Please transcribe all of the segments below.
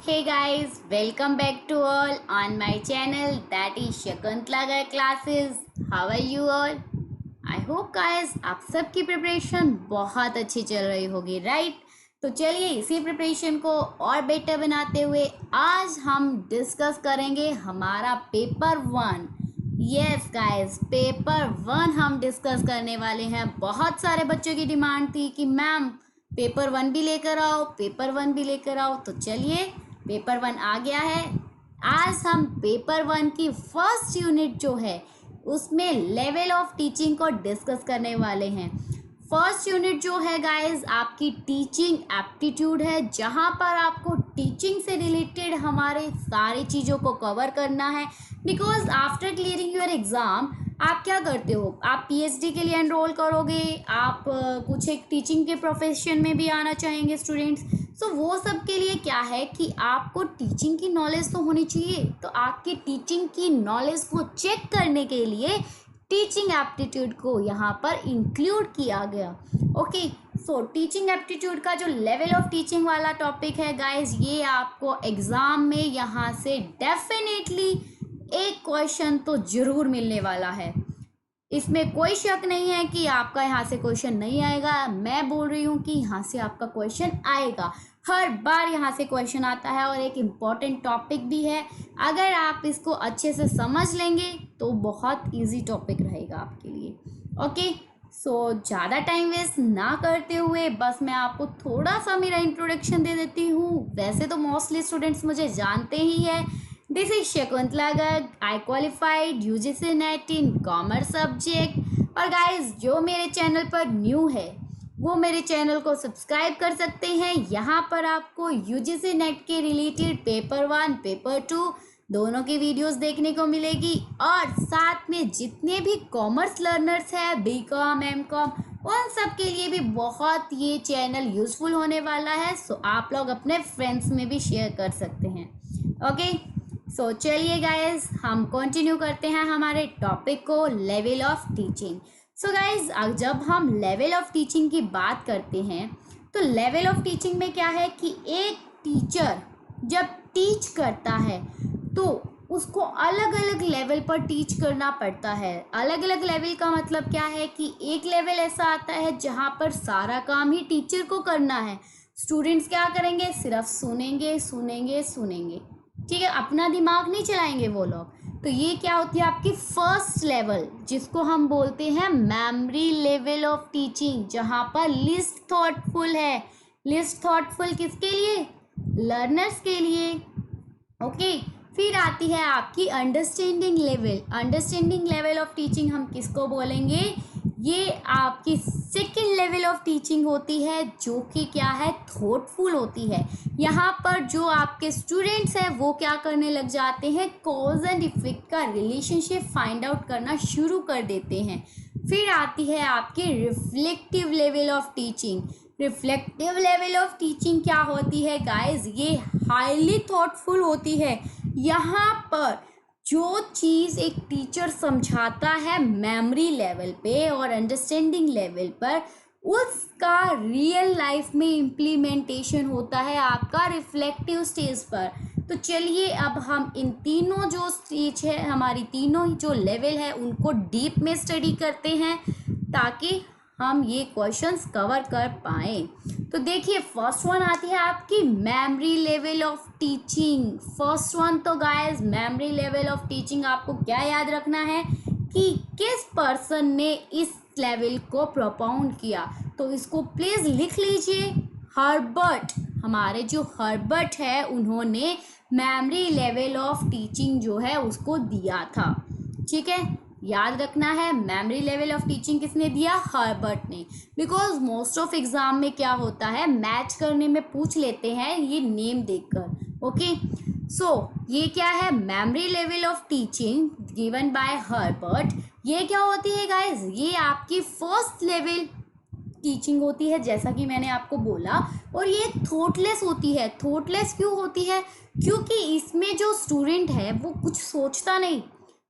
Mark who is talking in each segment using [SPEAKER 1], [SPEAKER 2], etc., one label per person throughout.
[SPEAKER 1] Hey guys, welcome back to all on my channel that is Shakuntala Gar Classes. How are you all? I hope guys आप सबकी preparation बहुत अच्छी चल रही होगी right. तो चलिए इसी प्रिपरेशन को और बेटर बनाते हुए आज हम डिस्कस करेंगे हमारा paper one. Yes guys, paper one हम डिस्कस करने वाले हैं। बहुत सारे बच्चों की डिमांड थी कि मैम पेपर वन भी लेकर आओ, पेपर वन भी लेकर आओ। तो चलिए पेपर वन आ गया है। आज हम पेपर वन की फर्स्ट यूनिट जो है उसमें लेवल ऑफ टीचिंग को डिस्कस करने वाले हैं। फर्स्ट यूनिट जो है गाइस आपकी टीचिंग एप्टीट्यूड है, जहां पर आपको टीचिंग से रिलेटेड हमारे सारी चीज़ों को कवर करना है। Because after clearing your exam आप क्या करते हो, आप पीएचडी के लिए एनरोल करोगे, आप कुछ एक टीचिंग के प्रोफेशन में भी आना चाहेंगे स्टूडेंट्स। सो वो सब के लिए क्या है कि आपको टीचिंग की नॉलेज तो होनी चाहिए। तो आपकी टीचिंग की नॉलेज को चेक करने के लिए टीचिंग एप्टीट्यूड को यहाँ पर इंक्लूड किया गया। ओके, सो टीचिंग एप्टीट्यूड का जो लेवल ऑफ टीचिंग वाला टॉपिक है गाइस, ये आपको एग्ज़ाम में यहाँ से डेफिनेटली एक क्वेश्चन तो ज़रूर मिलने वाला है। इसमें कोई शक नहीं है कि आपका यहाँ से क्वेश्चन नहीं आएगा। मैं बोल रही हूँ कि यहाँ से आपका क्वेश्चन आएगा। हर बार यहाँ से क्वेश्चन आता है और एक इम्पॉर्टेंट टॉपिक भी है। अगर आप इसको अच्छे से समझ लेंगे तो बहुत इजी टॉपिक रहेगा आपके लिए। ओके, सो ज़्यादा टाइम वेस्ट ना करते हुए बस मैं आपको थोड़ा सा मेरा इंट्रोडक्शन दे देती हूँ। वैसे तो मोस्टली स्टूडेंट्स मुझे जानते ही है। This is Shakuntala Garg, I qualified UGC net in commerce subject. और गाइस जो मेरे चैनल पर न्यू है वो मेरे चैनल को सब्सक्राइब कर सकते हैं। यहाँ पर आपको यूजीसी नेट के related paper one paper two दोनों की वीडियोस देखने को मिलेगी। और साथ में जितने भी कॉमर्स लर्नर्स हैं, बीकॉम एमकॉम, उन सब के लिए भी बहुत ये चैनल यूज़फुल होने वाला है। सो आप लोग अपने फ्रेंड्स में भी शेयर कर सकते हैं। ओके, सो चलिए गाइज हम कंटिन्यू करते हैं हमारे टॉपिक को, level of teaching. So guys जब हम लेवल ऑफ टीचिंग की बात करते हैं तो लेवल ऑफ टीचिंग में क्या है कि एक टीचर जब टीच करता है तो उसको अलग अलग लेवल पर टीच करना पड़ता है। अलग अलग लेवल का मतलब क्या है कि एक लेवल ऐसा आता है जहाँ पर सारा काम ही टीचर को करना है। स्टूडेंट्स क्या करेंगे, सिर्फ सुनेंगे सुनेंगे सुनेंगे, ठीक है, अपना दिमाग नहीं चलाएंगे वो लोग। तो ये क्या होती है आपकी फर्स्ट लेवल, जिसको हम बोलते हैं मेमोरी लेवल ऑफ टीचिंग, जहाँ पर लिस्ट थॉटफुल है। लिस्ट थॉटफुल किसके लिए, लर्नर्स के लिए। ओके, फिर आती है आपकी understanding level. Understanding level of teaching हम किसको बोलेंगे, ये आपकी सेकेंड लेवल ऑफ टीचिंग होती है, जो कि क्या है, थॉटफुल होती है। यहाँ पर जो आपके स्टूडेंट्स हैं वो क्या करने लग जाते हैं, कॉज एंड इफेक्ट का रिलेशनशिप फाइंड आउट करना शुरू कर देते हैं। फिर आती है आपकी reflective level of teaching. Reflective level of teaching क्या होती है गाइस, ये हाईली थॉटफुल होती है। यहाँ पर जो चीज़ एक टीचर समझाता है मेमोरी लेवल पे और अंडरस्टैंडिंग लेवल पर, उसका रियल लाइफ में इम्प्लीमेंटेशन होता है आपका रिफ्लेक्टिव स्टेज पर। तो चलिए अब हम इन तीनों जो स्टेज है, हमारी तीनों जो लेवल है, उनको डीप में स्टडी करते हैं ताकि हम ये क्वेश्चंस कवर कर पाएँ। तो देखिए फर्स्ट वन आती है आपकी memory level of teaching. First one तो guys memory level of teaching आपको क्या याद रखना है कि किस पर्सन ने इस लेवल को प्रोपाउंड किया। तो इसको प्लीज़ लिख लीजिए, हर्बर्ट। हमारे जो हर्बर्ट है उन्होंने मेमोरी लेवल ऑफ टीचिंग जो है उसको दिया था। ठीक है, याद रखना है मेमोरी लेवल ऑफ टीचिंग किसने दिया, हर्बर्ट ने। बिकॉज मोस्ट ऑफ एग्जाम में क्या होता है, मैच करने में पूछ लेते हैं ये नेम देखकर। ओके, सो ये क्या है, memory level of teaching given by Herbert. ये क्या होती है गाइस, ये आपकी फर्स्ट लेवल टीचिंग होती है, जैसा कि मैंने आपको बोला। और ये थॉटलेस होती है। थॉटलेस क्यों होती है, क्योंकि इसमें जो स्टूडेंट है वो कुछ सोचता नहीं।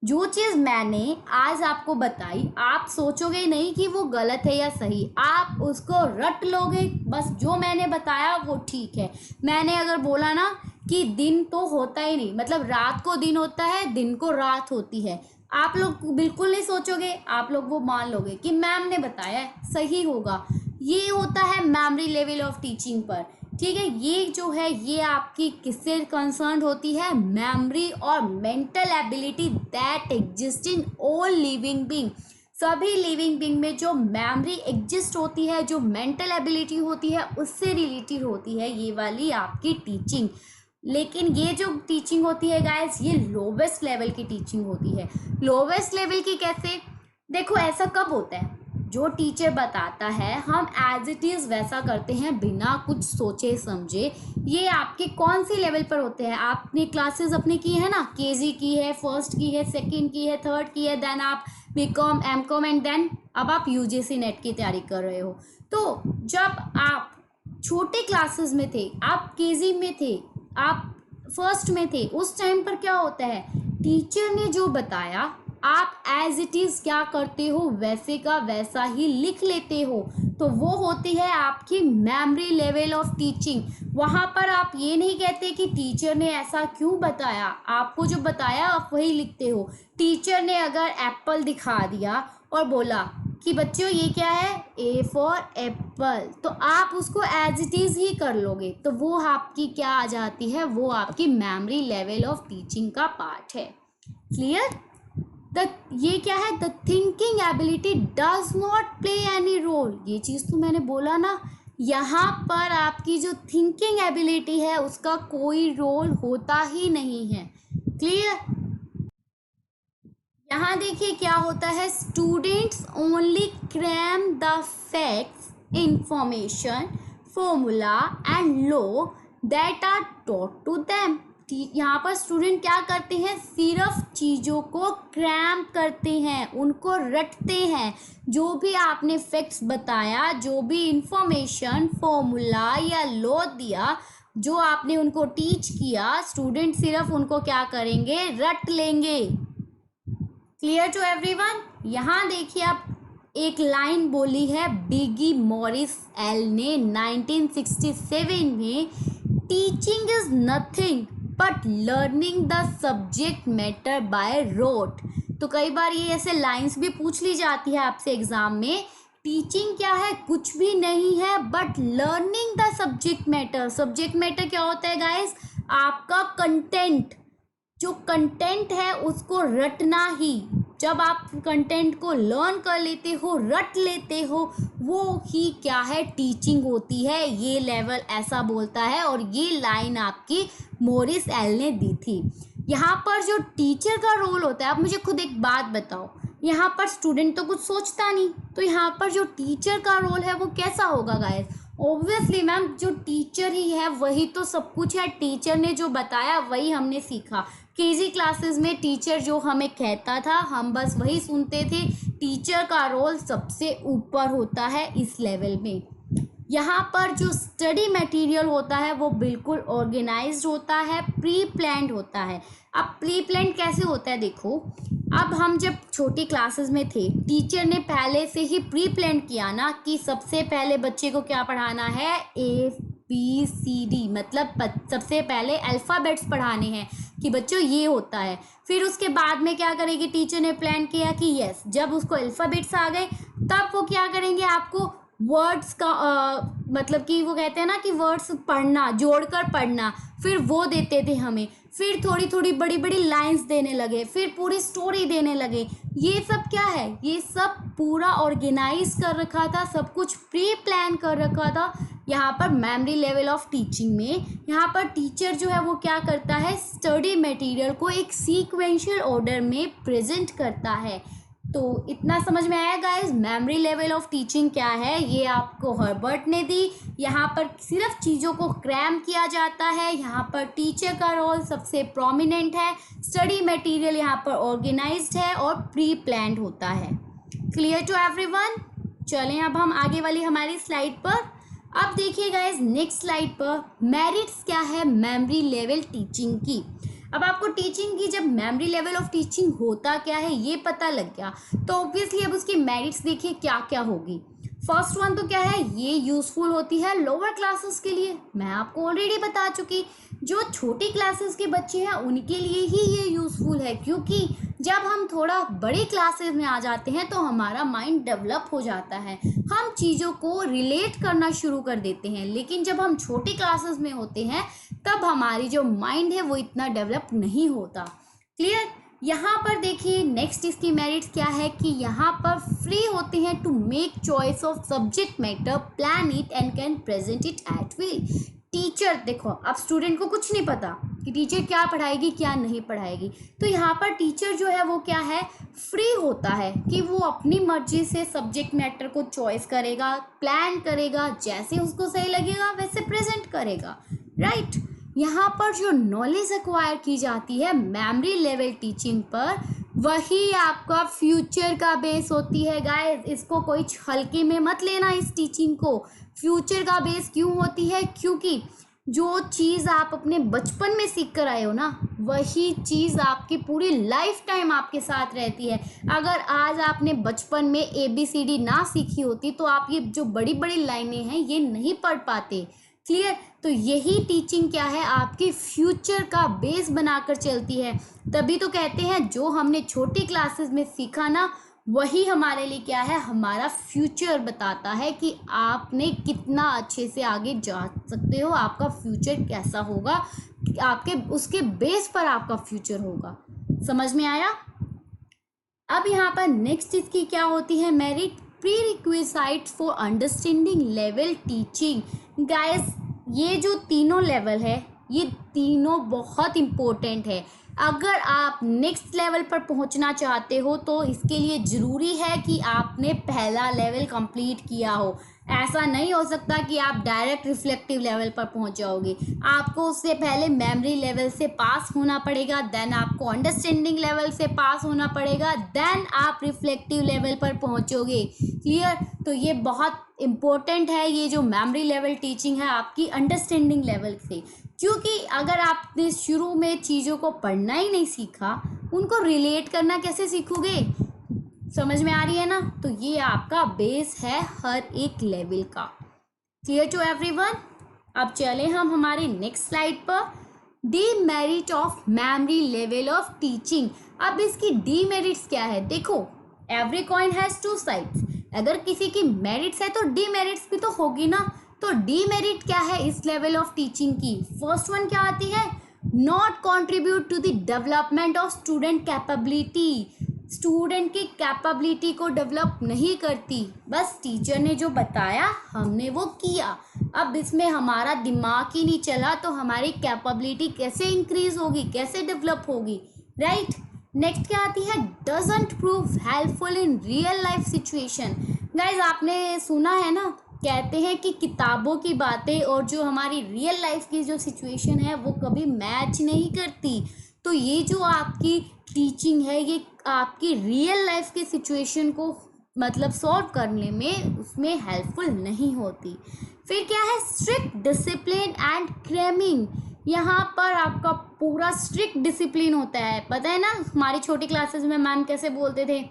[SPEAKER 1] जो चीज़ मैंने आज आपको बताई आप सोचोगे नहीं कि वो गलत है या सही, आप उसको रट लोगे। बस जो मैंने बताया वो ठीक है। मैंने अगर बोला ना कि दिन तो होता ही नहीं, मतलब रात को दिन होता है, दिन को रात होती है। आप लोग बिल्कुल नहीं सोचोगे, आप लोग वो मान लोगे कि मैम ने बताया है, सही होगा। ये होता है मेमोरी लेवल ऑफ टीचिंग पर। ठीक है, ये जो है ये आपकी किससे कंसर्न होती है? मेमोरी और mental ability that exist in all living being. सभी लिविंग बीइंग में जो मेमोरी एग्जिस्ट होती है, जो मेंटल एबिलिटी होती है, उससे रिलेटेड होती है ये वाली आपकी टीचिंग। लेकिन ये जो टीचिंग होती है गाइस, ये लोवेस्ट लेवल की टीचिंग होती है। लोवेस्ट लेवल की कैसे? देखो ऐसा कब होता है, जो टीचर बताता है हम एज इट इज़ वैसा करते हैं बिना कुछ सोचे समझे। ये आपके कौन सी लेवल पर होते हैं? आपने क्लासेस अपने की है ना, केजी की है, फर्स्ट की है, सेकंड की है, थर्ड की है, देन आप बीकॉम, एमकॉम एंड देन अब आप यूजीसी नेट की तैयारी कर रहे हो। तो जब आप छोटे क्लासेस में थे, आप केजी में थे, आप फर्स्ट में थे, उस टाइम पर क्या होता है, टीचर ने जो बताया आप एज इट इज़ क्या करते हो, वैसे का वैसा ही लिख लेते हो। तो वो होती है आपकी मेमोरी लेवल ऑफ टीचिंग। वहाँ पर आप ये नहीं कहते कि टीचर ने ऐसा क्यों बताया, आपको जो बताया आप वही लिखते हो। टीचर ने अगर एप्पल दिखा दिया और बोला कि बच्चों ये क्या है, ए फॉर एप्पल, तो आप उसको एज इट इज़ ही कर लोगे। तो वो आपकी क्या आ जाती है, वो आपकी मेमोरी लेवल ऑफ टीचिंग का पार्ट है। क्लियर? ये क्या है, the thinking ability does not play any role. ये चीज़ तो मैंने बोला ना, यहाँ पर आपकी जो थिंकिंग एबिलिटी है उसका कोई रोल होता ही नहीं है। क्लियर? यहाँ देखिए क्या होता है, students only cram the facts, information, formula and law that are taught to them. यहाँ पर स्टूडेंट क्या करते हैं, सिर्फ चीज़ों को क्रैम करते हैं, उनको रटते हैं। जो भी आपने फैक्ट्स बताया, जो भी इंफॉर्मेशन, फॉर्मूला या लॉ दिया, जो आपने उनको टीच किया, स्टूडेंट सिर्फ उनको क्या करेंगे, रट लेंगे। Clear to everyone? यहाँ देखिए आप एक लाइन बोली है बिगी मॉरिस एल ने 1967 में, teaching is nothing but learning the subject matter by rote. तो कई बार ये ऐसे लाइंस भी पूछ ली जाती है आपसे एग्जाम में, टीचिंग क्या है, कुछ भी नहीं है but learning the subject matter. Subject matter क्या होता है गाइस, आपका कंटेंट, जो कंटेंट है उसको रटना ही। जब आप कंटेंट को लर्न कर लेते हो, रट लेते हो, वो ही क्या है, टीचिंग होती है। ये लेवल ऐसा बोलता है और ये लाइन आपकी मॉरिस एल ने दी थी। यहाँ पर जो टीचर का रोल होता है, आप मुझे खुद एक बात बताओ, यहाँ पर स्टूडेंट तो कुछ सोचता नहीं, तो यहाँ पर जो टीचर का रोल है वो कैसा होगा गाइस? ऑब्वियसली मैम, जो टीचर ही है वही तो सब कुछ है। टीचर ने जो बताया वही हमने सीखा। केजी क्लासेस में टीचर जो हमें कहता था हम बस वही सुनते थे। टीचर का रोल सबसे ऊपर होता है इस लेवल में। यहाँ पर जो स्टडी मटेरियल होता है वो बिल्कुल ऑर्गेनाइज्ड होता है, प्री प्लान्ड होता है। अब प्री प्लान्ड कैसे होता है, देखो अब हम जब छोटी क्लासेस में थे, टीचर ने पहले से ही प्री प्लान किया ना कि सबसे पहले बच्चे को क्या पढ़ाना है, ABCD, मतलब सबसे पहले अल्फ़ाबेट्स पढ़ाने हैं कि बच्चों ये होता है। फिर उसके बाद में क्या करेगी, टीचर ने प्लान किया कि यस, जब उसको अल्फ़ाबेट्स आ गए तब वो क्या करेंगे, आपको वर्ड्स का मतलब कि वो कहते हैं ना कि वर्ड्स पढ़ना, जोड़कर पढ़ना, फिर वो देते थे हमें। फिर थोड़ी थोड़ी बड़ी बड़ी लाइंस देने लगे, फिर पूरी स्टोरी देने लगे। ये सब क्या है, ये सब पूरा ऑर्गेनाइज कर रखा था, सब कुछ प्री प्लान कर रखा था। यहाँ पर मेमोरी लेवल ऑफ टीचिंग में यहाँ पर टीचर जो है वो क्या करता है, स्टडी मटेरियल को एक सीक्वेंशियल ऑर्डर में प्रेजेंट करता है। तो इतना समझ में आया guys, memory level of teaching क्या है, ये आपको हर्बर्ट ने दी। यहाँ पर सिर्फ चीज़ों को क्रैम किया जाता है, यहाँ पर टीचर का रोल सबसे प्रोमिनेंट है, स्टडी मटेरियल यहाँ पर ऑर्गेनाइज्ड है और प्री प्लान्ड होता है। Clear to everyone? चलें अब हम आगे वाली हमारी स्लाइड पर। अब देखिए गाइस नेक्स्ट स्लाइड पर मेरिट्स क्या है मेमोरी लेवल टीचिंग की। अब आपको टीचिंग की जब मेमोरी लेवल ऑफ टीचिंग होता क्या है ये पता लग गया, तो ऑब्वियसली अब उसकी मेरिट्स देखिए क्या क्या होगी। फर्स्ट वन तो क्या है, ये यूजफुल होती है लोअर क्लासेस के लिए। मैं आपको ऑलरेडी बता चुकी, जो छोटी क्लासेस के बच्चे हैं उनके लिए ही ये यूजफुल है, क्योंकि जब हम थोड़ा बड़ी क्लासेस में आ जाते हैं तो हमारा माइंड डेवलप हो जाता है, हम चीज़ों को रिलेट करना शुरू कर देते हैं। लेकिन जब हम छोटी क्लासेस में होते हैं तब हमारी जो माइंड है वो इतना डेवलप नहीं होता। क्लियर। यहाँ पर देखिए नेक्स्ट इसकी मेरिट्स क्या है कि यहाँ पर फ्री होते हैं to make choice of subject matter, plan it and can present it at will. Teacher देखो, अब स्टूडेंट को कुछ नहीं पता कि टीचर क्या पढ़ाएगी क्या नहीं पढ़ाएगी, तो यहाँ पर टीचर जो है वो क्या है, फ्री होता है कि वो अपनी मर्जी से सब्जेक्ट मैटर को चॉइस करेगा, प्लान करेगा, जैसे उसको सही लगेगा वैसे प्रेजेंट करेगा, राइट। यहाँ पर जो नॉलेज एक्वायर की जाती है मेमोरी लेवल टीचिंग पर, वही आपका फ्यूचर का बेस होती है गाइस। इसको कोई हल्के में मत लेना इस टीचिंग को। फ्यूचर का बेस क्यों होती है, क्योंकि जो चीज़ आप अपने बचपन में सीख कर आए हो ना, वही चीज़ आपकी पूरी लाइफ टाइम आपके साथ रहती है। अगर आज आपने बचपन में ABCD ना सीखी होती तो आप ये जो बड़ी बड़ी लाइनें हैं ये नहीं पढ़ पाते। क्लियर। तो यही टीचिंग क्या है, आपके फ्यूचर का बेस बनाकर चलती है। तभी तो कहते हैं जो हमने छोटी क्लासेस में सीखा ना, वही हमारे लिए क्या है, हमारा फ्यूचर बताता है कि आपने कितना अच्छे से आगे जा सकते हो, आपका फ्यूचर कैसा होगा, आपके उसके बेस पर आपका फ्यूचर होगा। समझ में आया। अब यहाँ पर नेक्स्ट इसकी क्या होती है merit, prerequisites for understanding level teaching. Guys ये जो तीनों लेवल है ये तीनों बहुत इम्पोर्टेंट है। अगर आप नेक्स्ट लेवल पर पहुंचना चाहते हो तो इसके लिए ज़रूरी है कि आपने पहला लेवल कंप्लीट किया हो। ऐसा नहीं हो सकता कि आप डायरेक्ट रिफ्लेक्टिव लेवल पर पहुंच जाओगे। आपको उससे पहले मेमोरी लेवल से पास होना पड़ेगा, देन आपको अंडरस्टैंडिंग लेवल से पास होना पड़ेगा, देन आप रिफ्लेक्टिव लेवल पर पहुंचोगे। क्लियर। तो ये बहुत इम्पोर्टेंट है, ये जो मेमोरी लेवल टीचिंग है आपकी अंडरस्टैंडिंग लेवल से, क्योंकि अगर आपने शुरू में चीज़ों को पढ़ना ही नहीं सीखा, उनको रिलेट करना कैसे सीखोगे। समझ में आ रही है ना। तो ये आपका बेस है हर एक लेवल का। Clear to everyone. अब चले हम हमारे नेक्स्ट स्लाइड पर, demerit of memory level of teaching. अब इसकी डीमेरिट्स क्या है, देखो every coin has two sides. अगर किसी की मेरिट्स है तो डीमेरिट्स भी तो होगी ना। तो डीमेरिट क्या है इस लेवल ऑफ टीचिंग की, फर्स्ट वन क्या आती है, not contribute to the development of student capability. Student की कैपेबिलिटी को डेवलप नहीं करती, बस टीचर ने जो बताया हमने वो किया। अब इसमें हमारा दिमाग ही नहीं चला तो हमारी कैपेबिलिटी कैसे इंक्रीज होगी, कैसे डेवलप होगी, राइट। नेक्स्ट क्या आती है, doesn't prove helpful in real life situation. Guys आपने सुना है ना, कहते हैं कि किताबों की बातें और जो हमारी रियल लाइफ की जो सिचुएशन है वो कभी मैच नहीं करती। तो ये जो आपकी टीचिंग है ये आपकी रियल लाइफ की सिचुएशन को मतलब सॉल्व करने में उसमें हेल्पफुल नहीं होती। फिर क्या है, स्ट्रिक्ट डिसिप्लिन एंड क्रैमिंग। यहाँ पर आपका पूरा स्ट्रिक्ट डिसिप्लिन होता है। पता है ना हमारी छोटी क्लासेस में मैम कैसे बोलते थे,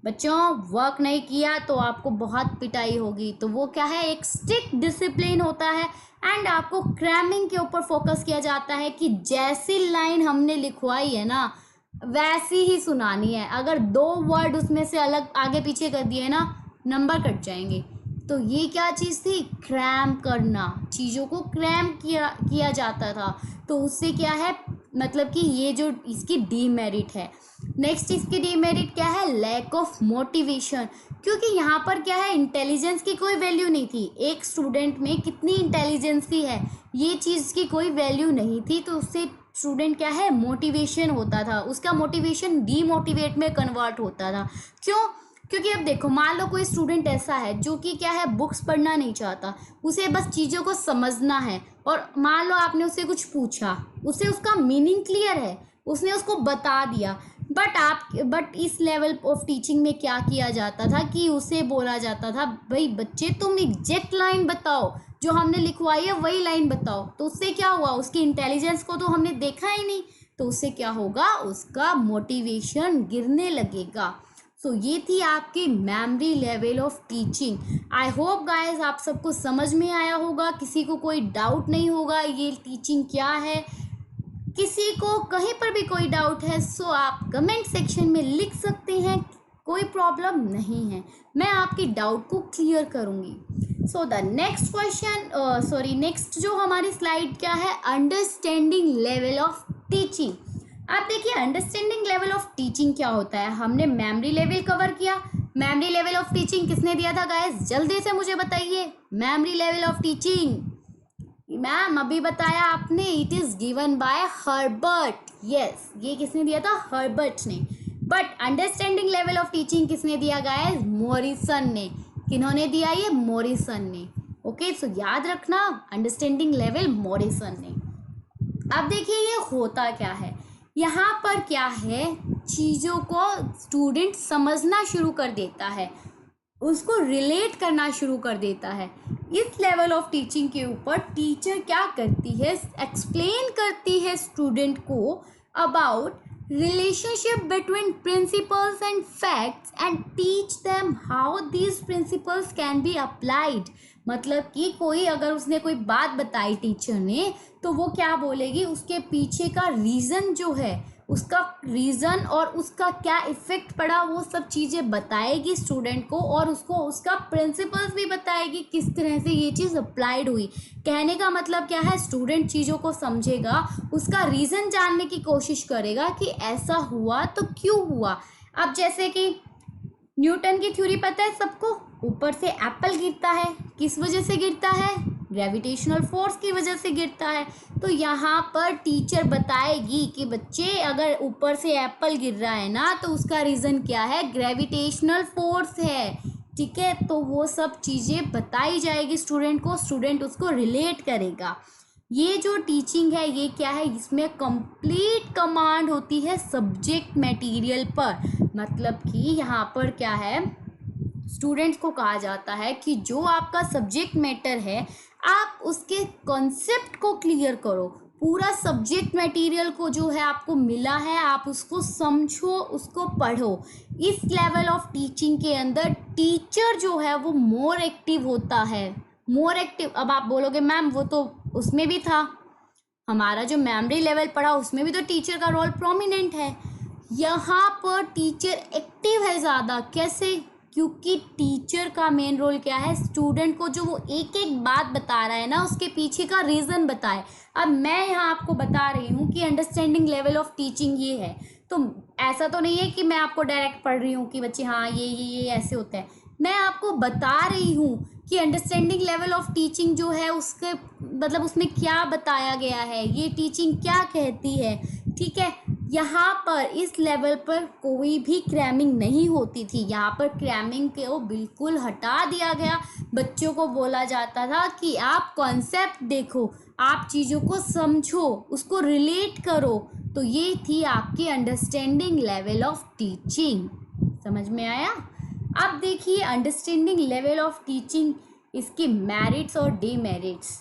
[SPEAKER 1] बच्चों वर्क नहीं किया तो आपको बहुत पिटाई होगी। तो वो क्या है, एक स्ट्रिक्ट डिसिप्लिन होता है। एंड आपको क्रैमिंग के ऊपर फोकस किया जाता है कि जैसी लाइन हमने लिखवाई है ना वैसी ही सुनानी है। अगर 2 वर्ड उसमें से अलग आगे पीछे कर दिए ना, नंबर कट जाएंगे। तो ये क्या चीज़ थी, क्रैम करना, चीज़ों को क्रैम किया जाता था। तो उससे क्या है, मतलब कि ये जो इसकी डीमेरिट है। नेक्स्ट इसकी डीमेरिट क्या है, लैक ऑफ मोटिवेशन। क्योंकि यहाँ पर क्या है, इंटेलिजेंस की कोई वैल्यू नहीं थी। एक स्टूडेंट में कितनी इंटेलिजेंस की है ये चीज़ की कोई वैल्यू नहीं थी। तो उससे स्टूडेंट क्या है, मोटिवेशन होता था, उसका मोटिवेशन डीमोटिवेट में कन्वर्ट होता था। क्यों, क्योंकि अब देखो मान लो कोई स्टूडेंट ऐसा है जो कि क्या है, बुक्स पढ़ना नहीं चाहता, उसे बस चीज़ों को समझना है। और मान लो आपने उससे कुछ पूछा, उसे उसका मीनिंग क्लियर है, उसने उसको बता दिया। बट इस लेवल ऑफ टीचिंग में क्या किया जाता था कि उसे बोला जाता था, भाई बच्चे तुम एग्जैक्ट लाइन बताओ, जो हमने लिखवाई है वही लाइन बताओ। तो उससे क्या हुआ, उसकी इंटेलिजेंस को तो हमने देखा ही नहीं। तो उससे क्या होगा, उसका मोटिवेशन गिरने लगेगा। सो ये थी आपकी memory level of teaching. I hope guys आप सबको समझ में आया होगा, किसी को कोई डाउट नहीं होगा ये टीचिंग क्या है। किसी को कहीं पर भी कोई डाउट है सो आप कमेंट सेक्शन में लिख सकते हैं, कोई प्रॉब्लम नहीं है, मैं आपकी डाउट को क्लियर करूँगी। So the next question next जो हमारी स्लाइड क्या है, अंडरस्टैंडिंग लेवल ऑफ टीचिंग। आप देखिए अंडरस्टैंडिंग लेवल ऑफ टीचिंग क्या होता है। हमने मेमोरी लेवल कवर किया। मेमोरी लेवल ऑफ टीचिंग किसने दिया था गाइस, जल्दी से मुझे बताइए। Memory level of teaching ma'am अभी बताया आपने, it is given by Herbert. Yes, ये किसने दिया था, हर्बर्ट ने। But understanding level of teaching किसने दिया गाइस, मॉरिसन ने। किन्होंने दिया, ये मॉरिसन ने। ओके, सो याद रखना अंडरस्टैंडिंग लेवल मॉरिसन ने। अब देखिए ये होता क्या है, यहाँ पर क्या है, चीज़ों को स्टूडेंट समझना शुरू कर देता है, उसको रिलेट करना शुरू कर देता है। इस लेवल ऑफ टीचिंग के ऊपर टीचर क्या करती है, एक्सप्लेन करती है स्टूडेंट को about relationship between principles and facts and teach them how these principles can be applied. मतलब कि कोई अगर उसने कोई बात बताई टीचर ने, तो वो क्या बोलेगी, उसके पीछे का रीज़न जो है, उसका रीज़न और उसका क्या इफ़ेक्ट पड़ा, वो सब चीज़ें बताएगी स्टूडेंट को, और उसको उसका प्रिंसिपल्स भी बताएगी किस तरह से ये चीज़ अप्लाइड हुई। कहने का मतलब क्या है, स्टूडेंट चीज़ों को समझेगा, उसका रीज़न जानने की कोशिश करेगा कि ऐसा हुआ तो क्यों हुआ। अब जैसे कि न्यूटन की थ्योरी पता है सबको, ऊपर से एप्पल गिरता है, किस वजह से गिरता है, ग्रेविटेशनल फोर्स की वजह से गिरता है। तो यहाँ पर टीचर बताएगी कि बच्चे अगर ऊपर से एप्पल गिर रहा है ना, तो उसका रीज़न क्या है, ग्रेविटेशनल फोर्स है। ठीक है, तो वो सब चीज़ें बताई जाएगी स्टूडेंट को, स्टूडेंट उसको रिलेट करेगा। ये जो टीचिंग है ये क्या है, इसमें कंप्लीट कमांड होती है सब्जेक्ट मटेरियल पर। मतलब कि यहाँ पर क्या है, स्टूडेंट्स को कहा जाता है कि जो आपका सब्जेक्ट मैटर है, आप उसके कॉन्सेप्ट को क्लियर करो। पूरा सब्जेक्ट मटेरियल को जो है आपको मिला है, आप उसको समझो, उसको पढ़ो। इस लेवल ऑफ टीचिंग के अंदर टीचर जो है वो मोर एक्टिव होता है, मोर एक्टिव। अब आप बोलोगे मैम वो तो उसमें भी था, हमारा जो मेमोरी लेवल पढ़ा उसमें भी तो टीचर का रोल प्रोमिनेंट है। यहाँ पर टीचर एक्टिव है ज़्यादा। कैसे, क्योंकि टीचर का मेन रोल क्या है, स्टूडेंट को जो वो एक एक बात बता रहा है ना, उसके पीछे का रीज़न बताए। अब मैं यहाँ आपको बता रही हूँ कि अंडरस्टैंडिंग लेवल ऑफ टीचिंग ये है, तो ऐसा तो नहीं है कि मैं आपको डायरेक्ट पढ़ रही हूँ कि बच्चे हाँ ये ऐसे होता है। मैं आपको बता रही हूँ कि अंडरस्टैंडिंग लेवल ऑफ टीचिंग जो है उसके मतलब उसमें क्या बताया गया है, ये टीचिंग क्या कहती है। ठीक है, यहाँ पर इस लेवल पर कोई भी क्रैमिंग नहीं होती थी। यहाँ पर क्रैमिंग को बिल्कुल हटा दिया गया। बच्चों को बोला जाता था कि आप कॉन्सेप्ट देखो, आप चीज़ों को समझो, उसको रिलेट करो। तो ये थी आपकी अंडरस्टैंडिंग लेवल ऑफ टीचिंग। समझ में आया। अब देखिए अंडरस्टैंडिंग लेवल ऑफ टीचिंग, इसके मेरिट्स और डीमेरिट्स।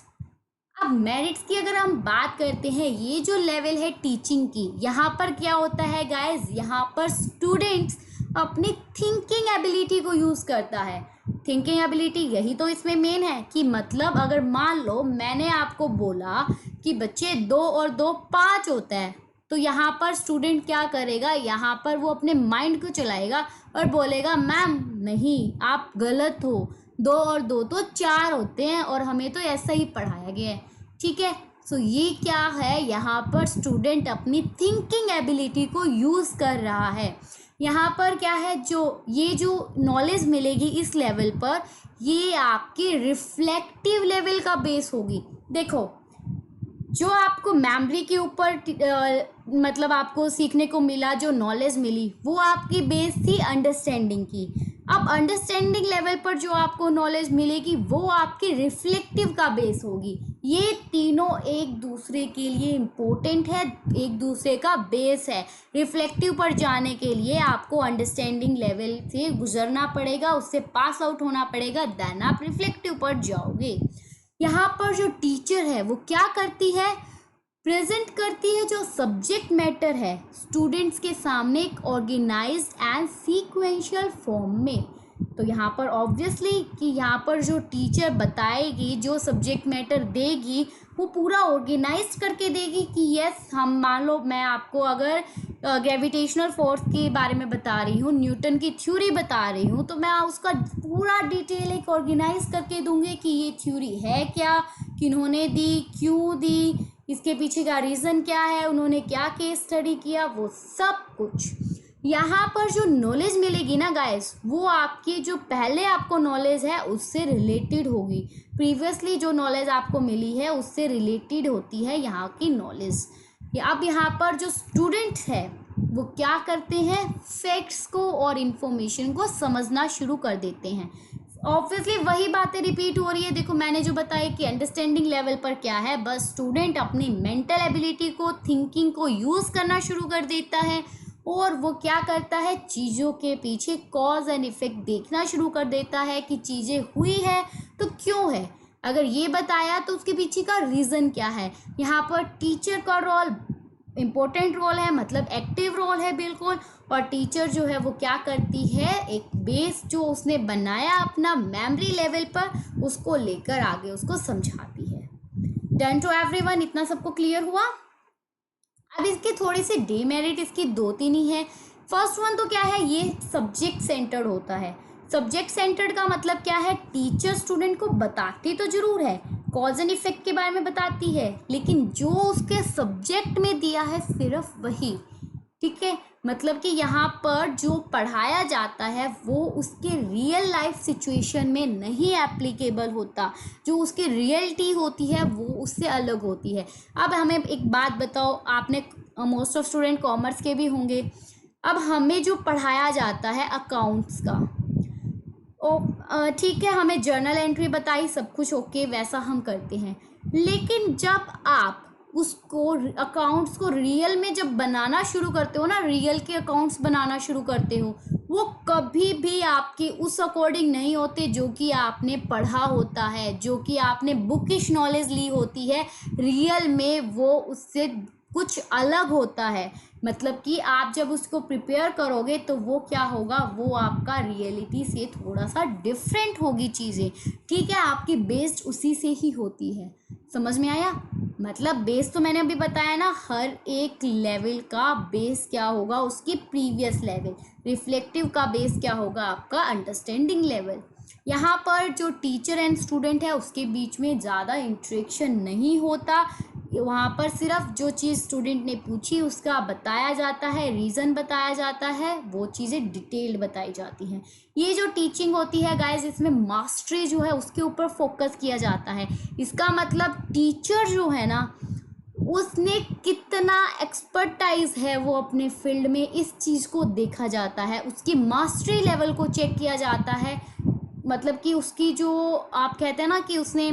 [SPEAKER 1] अब मेरिट्स की अगर हम बात करते हैं, ये जो लेवल है टीचिंग की, यहाँ पर क्या होता है गाइस, यहाँ पर स्टूडेंट्स अपनी थिंकिंग एबिलिटी को यूज़ करता है। थिंकिंग एबिलिटी यही तो इसमें मेन है कि मतलब अगर मान लो मैंने आपको बोला कि बच्चे 2 और 2 5 होता है, तो यहाँ पर स्टूडेंट क्या करेगा, यहाँ पर वो अपने माइंड को चलाएगा और बोलेगा मैम नहीं आप गलत हो, 2 और 2 तो 4 होते हैं और हमें तो ऐसा ही पढ़ाया गया है। ठीक है, सो ये क्या है, यहाँ पर स्टूडेंट अपनी थिंकिंग एबिलिटी को यूज़ कर रहा है। यहाँ पर क्या है, जो नॉलेज मिलेगी इस लेवल पर, ये आपके रिफ्लेक्टिव लेवल का बेस होगी। देखो जो आपको मेमोरी के ऊपर मतलब आपको सीखने को मिला, जो नॉलेज मिली, वो आपकी बेस थी अंडरस्टैंडिंग की। अब अंडरस्टैंडिंग लेवल पर जो आपको नॉलेज मिलेगी वो आपके रिफ्लेक्टिव का बेस होगी। ये तीनों एक दूसरे के लिए इम्पोर्टेंट है, एक दूसरे का बेस है। रिफ्लेक्टिव पर जाने के लिए आपको अंडरस्टैंडिंग लेवल से गुजरना पड़ेगा, उससे पास आउट होना पड़ेगा, देन आप रिफ्लेक्टिव पर जाओगे। यहाँ पर जो टीचर है वो क्या करती है, प्रेजेंट करती है जो सब्जेक्ट मैटर है स्टूडेंट्स के सामने एक ऑर्गेनाइज्ड एंड सीक्वेंशियल फॉर्म में। तो यहाँ पर ऑब्वियसली कि यहाँ पर जो टीचर बताएगी, जो सब्जेक्ट मैटर देगी, वो पूरा ऑर्गेनाइज करके देगी कि यस, हम मान लो मैं आपको अगर ग्रेविटेशनल फोर्स के बारे में बता रही हूँ, न्यूटन की थ्योरी बता रही हूँ, तो मैं उसका पूरा डिटेल एक ऑर्गेनाइज करके दूंगी कि ये थ्योरी है क्या, किन्होंने दी, क्यों दी, इसके पीछे का रीज़न क्या है, उन्होंने क्या केस स्टडी किया, वो सब कुछ। यहाँ पर जो नॉलेज मिलेगी ना गाइस, वो आपकी जो पहले आपको नॉलेज है उससे रिलेटेड होगी। प्रीवियसली जो नॉलेज आपको मिली है उससे रिलेटेड होती है यहाँ की नॉलेज। अब यहाँ पर जो स्टूडेंट है वो क्या करते हैं, फैक्ट्स को और इन्फॉर्मेशन को समझना शुरू कर देते हैं। ऑब्वियसली वही बातें रिपीट हो रही है। देखो मैंने जो बताया कि अंडरस्टैंडिंग लेवल पर क्या है, बस स्टूडेंट अपनी मेंटल एबिलिटी को, थिंकिंग को यूज़ करना शुरू कर देता है और वो क्या करता है, चीज़ों के पीछे कॉज एंड इफेक्ट देखना शुरू कर देता है कि चीज़ें हुई है तो क्यों है, अगर ये बताया तो उसके पीछे का रीज़न क्या है। यहाँ पर टीचर का रोल इम्पोर्टेंट रोल है, मतलब एक्टिव रोल है बिल्कुल। और टीचर जो है वो क्या करती है, एक बेस जो उसने बनाया अपना मेमोरी लेवल पर, उसको लेकर आगे उसको समझाती है। डन टू एवरीवन, इतना सबको क्लियर हुआ। अब इसके थोड़े से डीमेरिट इसकी दो तीन ही है। फर्स्ट वन तो क्या है, ये सब्जेक्ट सेंटर्ड होता है। सब्जेक्ट सेंटर्ड का मतलब क्या है, टीचर स्टूडेंट को बताती तो जरूर है, कॉज एंड इफेक्ट के बारे में बताती है, लेकिन जो उसके सब्जेक्ट में दिया है सिर्फ वही, ठीक है। मतलब कि यहाँ पर जो पढ़ाया जाता है वो उसके रियल लाइफ सिचुएशन में नहीं एप्लीकेबल होता, जो उसकी रियलिटी होती है वो उससे अलग होती है। अब हमें एक बात बताओ, आपने मोस्ट ऑफ स्टूडेंट कॉमर्स के भी होंगे, अब हमें जो पढ़ाया जाता है अकाउंट्स का, ठीक है, हमें जर्नल एंट्री बताई, सब कुछ ओके, वैसा हम करते हैं। लेकिन जब आप उसको अकाउंट्स को रियल में जब बनाना शुरू करते हो ना, रियल के अकाउंट्स बनाना शुरू करते हो, वो कभी भी आपके उस अकॉर्डिंग नहीं होते जो कि आपने पढ़ा होता है, जो कि आपने बुकिश नॉलेज ली होती है। रियल में वो उससे कुछ अलग होता है। मतलब कि आप जब उसको प्रिपेयर करोगे तो वो क्या होगा, वो आपका रियलिटी से थोड़ा सा डिफरेंट होगी चीज़ें, ठीक है, आपकी बेस्ड उसी से ही होती है। समझ में आया? मतलब बेस तो मैंने अभी बताया ना, हर एक लेवल का बेस क्या होगा, उसकी प्रीवियस लेवल। रिफ्लेक्टिव का बेस क्या होगा, आपका अंडरस्टैंडिंग लेवल। यहाँ पर जो टीचर एंड स्टूडेंट है उसके बीच में ज़्यादा इंटरेक्शन नहीं होता, वहाँ पर सिर्फ जो चीज़ स्टूडेंट ने पूछी उसका बताया जाता है, रीज़न बताया जाता है, वो चीज़ें डिटेल्ड बताई जाती हैं। ये जो टीचिंग होती है गाइस, इसमें मास्टरी जो है उसके ऊपर फोकस किया जाता है। इसका मतलब टीचर जो है ना, उसने कितना एक्सपर्टाइज है वो अपने फील्ड में, इस चीज़ को देखा जाता है, उसकी मास्टरी लेवल को चेक किया जाता है। मतलब कि उसकी जो आप कहते हैं ना कि उसने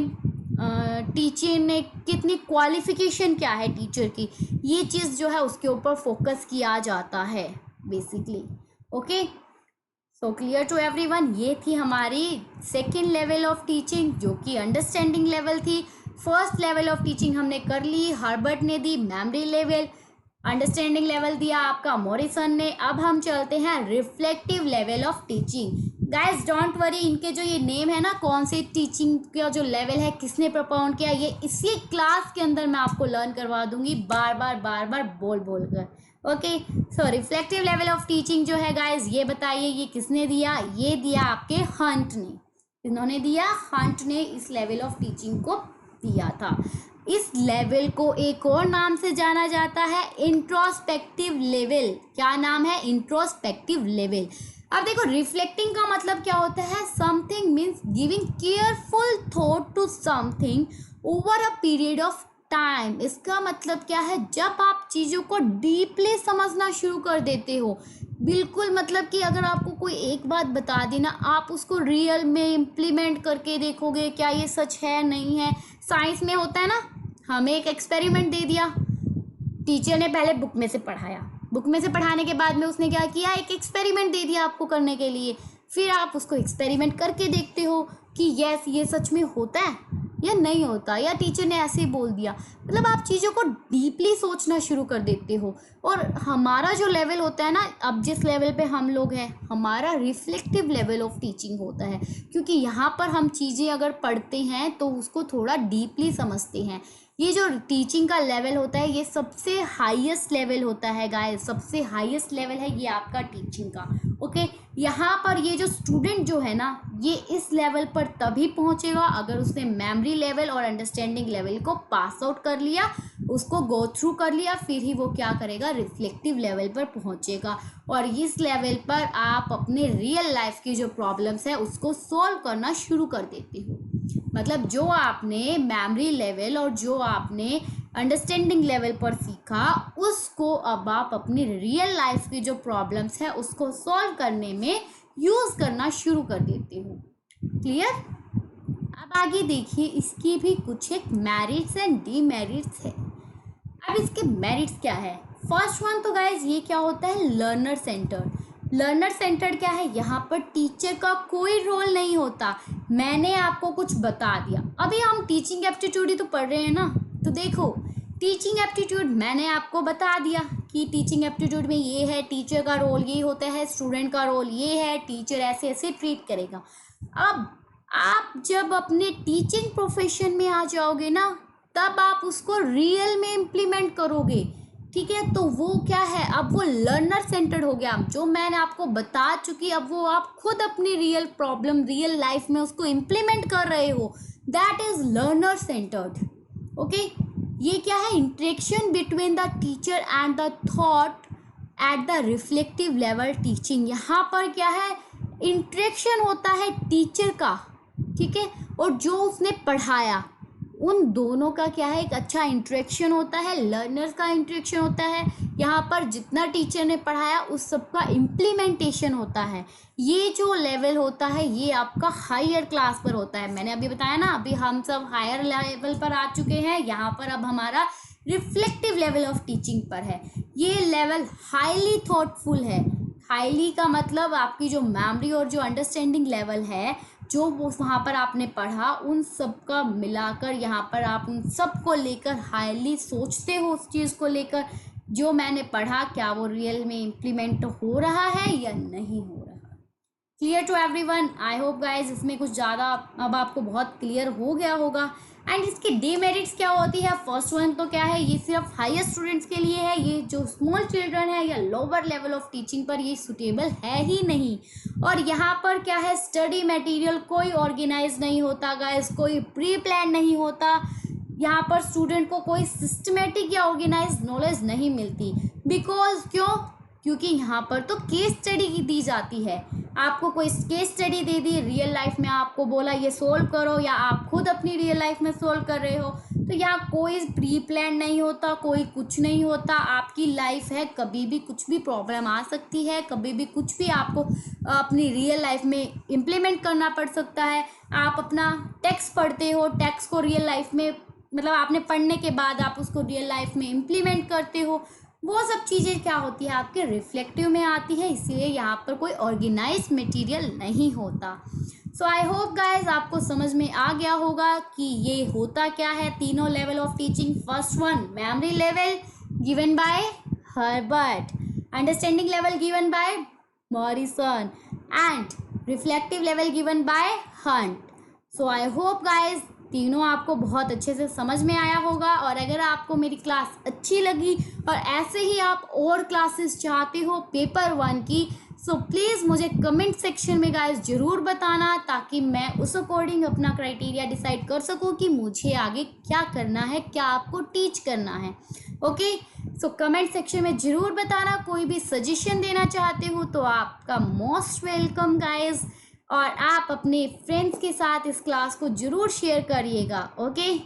[SPEAKER 1] टीचर ने कितनी क्वालिफिकेशन क्या है टीचर की, ये चीज़ जो है उसके ऊपर फोकस किया जाता है basically. Okay, so clear to everyone, ये थी हमारी सेकेंड लेवल ऑफ टीचिंग जो कि अंडरस्टैंडिंग लेवल थी। फर्स्ट लेवल ऑफ टीचिंग हमने कर ली, हर्बर्ट ने दी मेमोरी लेवल, अंडरस्टैंडिंग लेवल दिया आपका मॉरिसन ने। अब हम चलते हैं reflective level of teaching. Guys don't worry, इनके जो ये नेम है ना, कौन से टीचिंग का जो लेवल है, किसने प्रपोन किया, ये इसी क्लास के अंदर मैं आपको लर्न करवा दूंगी, बार बार बोल कर। Okay, so reflective level of teaching जो है गाइस, ये बताइए ये किसने दिया, ये दिया आपके हंट ने। इन्होंने दिया, हंट ने इस लेवल ऑफ टीचिंग को दिया था। इस लेवल को एक और नाम से जाना जाता है, इंट्रोस्पेक्टिव लेवल। क्या नाम है? Introspective level. अब देखो, रिफ्लेक्टिंग का मतलब क्या होता है, something means giving careful thought to something over a period of time. इसका मतलब क्या है, जब आप चीज़ों को डीपली समझना शुरू कर देते हो, बिल्कुल, मतलब कि अगर आपको कोई एक बात बता दी ना, आप उसको रियल में इम्प्लीमेंट करके देखोगे, क्या ये सच है नहीं है। साइंस में होता है ना, हमें एक एक्सपेरिमेंट दे दिया, टीचर ने पहले बुक में से पढ़ाया, बुक में से पढ़ाने के बाद में उसने क्या किया, एक एक्सपेरिमेंट दे दिया आपको करने के लिए। फिर आप उसको एक्सपेरिमेंट करके देखते हो कि यस ये सच में होता है या नहीं होता, या टीचर ने ऐसे ही बोल दिया। मतलब आप चीज़ों को डीपली सोचना शुरू कर देते हो। और हमारा जो लेवल होता है ना, अब जिस लेवल पे हम लोग हैं, हमारा रिफ्लेक्टिव लेवल ऑफ टीचिंग होता है, क्योंकि यहाँ पर हम चीज़ें अगर पढ़ते हैं तो उसको थोड़ा डीपली समझते हैं। ये जो टीचिंग का लेवल होता है, ये सबसे हाईएस्ट लेवल होता है गाइस, सबसे हाईएस्ट लेवल है ये आपका टीचिंग का। ओके, यहाँ पर ये जो स्टूडेंट जो है ना, ये इस लेवल पर तभी पहुँचेगा अगर उसने मेमोरी लेवल और अंडरस्टैंडिंग लेवल को पास आउट कर लिया, उसको गो थ्रू कर लिया, फिर ही वो क्या करेगा, रिफ्लेक्टिव लेवल पर पहुँचेगा। और इस लेवल पर आप अपने रियल लाइफ की जो प्रॉब्लम्स है उसको सॉल्व करना शुरू कर देते हो। मतलब जो आपने मेमोरी लेवल और जो आपने अंडरस्टैंडिंग लेवल पर सीखा, उसको अब आप अपनी रियल लाइफ की जो प्रॉब्लम्स है उसको सॉल्व करने में यूज़ करना शुरू कर देते हो। क्लियर? अब आगे देखिए, इसकी भी कुछ एक मेरिट्स एंड डीमेरिट्स है। अब इसके मेरिट्स क्या है? फर्स्ट वन तो गाइज ये क्या होता है, लर्नर सेंटर। लर्नर सेंटर्ड क्या है, यहाँ पर टीचर का कोई रोल नहीं होता। मैंने आपको कुछ बता दिया, अभी हम टीचिंग एप्टीट्यूड ही तो पढ़ रहे हैं ना, तो देखो टीचिंग एप्टीट्यूड मैंने आपको बता दिया कि टीचिंग एप्टीट्यूड में ये है, टीचर का रोल ये होता है, स्टूडेंट का रोल ये है, टीचर ऐसे ऐसे ट्रीट करेगा। अब आप जब अपने टीचिंग प्रोफेशन में आ जाओगे ना, तब आप उसको रियल में इम्प्लीमेंट करोगे। ठीक है, तो वो क्या है, अब वो लर्नर सेंटर्ड हो गया। जो मैंने आपको बता चुकी, अब वो आप खुद अपनी रियल प्रॉब्लम रियल लाइफ में उसको इम्प्लीमेंट कर रहे हो, that is learner centred. Okay, ये क्या है, interaction between the teacher and the thought at the reflective level teaching. यहाँ पर क्या है, इंटरेक्शन होता है टीचर का, ठीक है, और जो उसने पढ़ाया, उन दोनों का क्या है, एक अच्छा इंटरेक्शन होता है, लर्नर्स का इंटरेक्शन होता है। यहाँ पर जितना टीचर ने पढ़ाया उस सब का इम्प्लीमेंटेशन होता है। ये जो लेवल होता है ये आपका हायर क्लास पर होता है। मैंने अभी बताया ना, अभी हम सब हायर लेवल पर आ चुके हैं, यहाँ पर अब हमारा रिफ्लेक्टिव लेवल ऑफ टीचिंग पर है। ये लेवल हाईली थॉटफुल है। हाईली का मतलब आपकी जो मेमोरी और जो अंडरस्टैंडिंग लेवल है, जो वो वहाँ पर आपने पढ़ा, उन सब का मिलाकर यहाँ पर आप उन सब को लेकर हाईली सोचते हो उस चीज़ को लेकर, जो मैंने पढ़ा क्या वो रियल में इम्प्लीमेंट हो रहा है या नहीं हो रहा। Clear to everyone? I hope guys इसमें कुछ ज़्यादा अब आपको बहुत क्लियर हो गया होगा। एंड इसके डीमेरिट्स क्या होती है? फर्स्ट वन तो क्या है, ये सिर्फ हायर स्टूडेंट्स के लिए है, ये जो स्मॉल चिल्ड्रन है या लोअर लेवल ऑफ टीचिंग पर ये सुटेबल है ही नहीं। और यहाँ पर क्या है, स्टडी मटेरियल कोई ऑर्गेनाइज नहीं होता गाइस, कोई प्री प्लान नहीं होता। यहाँ पर स्टूडेंट को कोई सिस्टमेटिक या ऑर्गेनाइज नॉलेज नहीं मिलती। बिकॉज क्योंकि यहाँ पर तो केस स्टडी की दी जाती है। आपको कोई केस स्टडी दे दी रियल लाइफ में, आपको बोला ये सोल्व करो, या आप खुद अपनी रियल लाइफ में सोल्व कर रहे हो, तो यहाँ कोई प्री प्लान नहीं होता, कोई कुछ नहीं होता। आपकी लाइफ है, कभी भी कुछ भी प्रॉब्लम आ सकती है, कभी भी कुछ भी आपको अपनी रियल लाइफ में इम्प्लीमेंट करना पड़ सकता है। आप अपना टेक्स्ट पढ़ते हो, टेक्स्ट को रियल लाइफ में, मतलब आपने पढ़ने के बाद आप उसको रियल लाइफ में इम्प्लीमेंट करते हो, वो सब चीज़ें क्या होती है, आपके रिफ्लेक्टिव में आती है। इसलिए यहाँ पर कोई ऑर्गेनाइज मटेरियल नहीं होता। सो आई होप गाइज आपको समझ में आ गया होगा कि ये होता क्या है, तीनों level of teaching. First one memory level given by Herbert, understanding level given by Morrison and reflective level given by Hunt. So I hope guys तीनों आपको बहुत अच्छे से समझ में आया होगा। और अगर आपको मेरी क्लास अच्छी लगी और ऐसे ही आप और क्लासेस चाहते हो पेपर 1 की, सो प्लीज़ मुझे कमेंट सेक्शन में गाइस ज़रूर बताना, ताकि मैं उस अकॉर्डिंग अपना क्राइटेरिया डिसाइड कर सकूं कि मुझे आगे क्या करना है, क्या आपको टीच करना है। ओके, सो कमेंट सेक्शन में ज़रूर बताना। कोई भी सजेशन देना चाहते हो तो आपका मोस्ट वेलकम गाइस, और आप अपने फ्रेंड्स के साथ इस क्लास को ज़रूर शेयर करिएगा। ओके,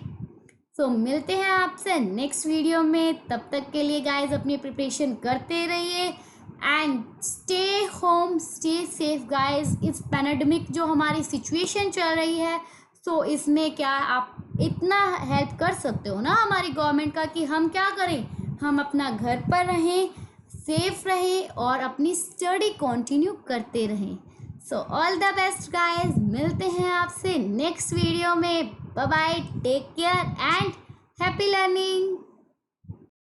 [SPEAKER 1] सो मिलते हैं आपसे नेक्स्ट वीडियो में। तब तक के लिए गाइज अपनी प्रिपरेशन करते रहिए and stay home, stay safe guys. इस पैंडेमिक जो हमारी सिचुएशन चल रही है, सो इसमें क्या आप इतना हेल्प कर सकते हो ना हमारी गवर्नमेंट का, कि हम क्या करें, हम अपना घर पर रहें, सेफ रहें और अपनी स्टडी कंटिन्यू करते रहें। So all the best guys, मिलते हैं आपसे नेक्स्ट वीडियो में। Bye bye, take care and happy learning.